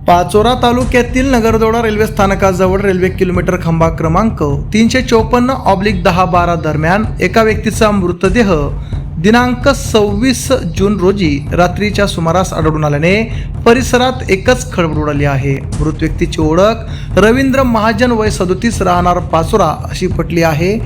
पाचोरा तालुक्यातील नगरदोडा रेल्वे स्थानकाजवळ railway kilometre खांबा क्रमांक 354/10-12 दरम्यान एका व्यक्तीचा मृतदेह दिनांक 26 जून रोजी रात्रीच्या सुमारास आढळून आल्याने परिसरात एकच खळबळ उडाली आहे। मृत व्यक्तीची ओळख रवींद्र महाजन वय 37 राहणार पाचोरा अशी पटली आहे।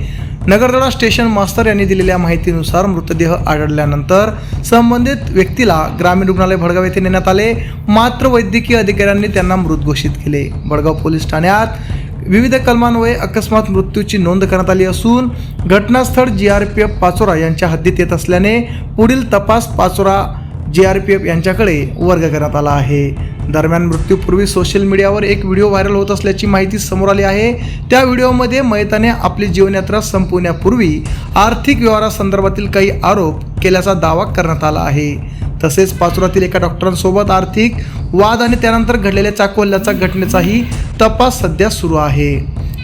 नगरदोडा स्टेशन मास्तर यांनी दिलेल्या माहितीनुसार मृतदेह आढळल्यानंतर संबंधित व्यक्तीला ग्रामीण रुग्णालय भडगाव येथे नेण्यात आले, मात्र वैद्यकीय अधिकाऱ्यांनी त्यांना मृत घोषित केले। भडगाव पोलीस ठाण्यात विविध कलमान्वये अकस्मात मृत्यूची नोंद करण्यात आली असून घटनास्थळ GRPF पाचोरा यांच्या हद्दीत येत असल्याने पुढील तपास पाचोरा GRPF यांच्याकडे वर्ग करण्यात आला आहे। दरम्यान मृत्यूपूर्वी सोशल मीडियावर एक व्हिडिओ व्हायरल होत असल्याची माहिती समोर आली आहे। त्या व्हिडिओमध्ये मयताने आपली जीवनयात्रा संपवण्यापूर्वी आर्थिक व्यवहारासंदर्भातील काही आरोप केल्याचा दावा करण्यात आला आहे। तसेच पाचोरातील एका डॉक्टरांसोबत आर्थिक वाद आणि त्यानंतर घडलेल्या चाकू हल्ल्याचा घटनेचाही तपास सध्या सुरू आहे।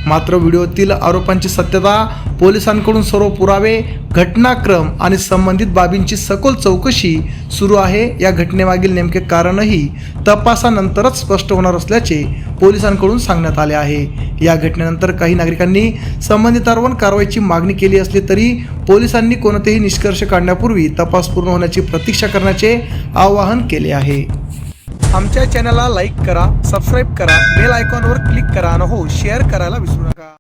मात्र व्हिडिओतील आरोपांची सत्यता, पोलिसांकडून सर्व पुरावे, घटनाक्रम आणि संबंधित बाबींची सखोल चौकशी सुरू आहे। या घटनेमागील नेमके कारणही तपासानंतरच स्पष्ट होणार असल्याचे पोलिसांकडून सांगण्यात आले आहे। या घटनेनंतर काही नागरिकांनी संबंधितांवर कारवाईची मागणी केली असली तरी पोलिसांनी कोणतेही निष्कर्ष काढण्यापूर्वी तपास पूर्ण होण्याची प्रतीक्षा करण्याचे आवाहन केले आहे। आमच्या चॅनलला लाईक करा, सबस्क्राईब करा, बेल आयकॉनवर क्लिक करा आणि शेअर करायला विसरू नका।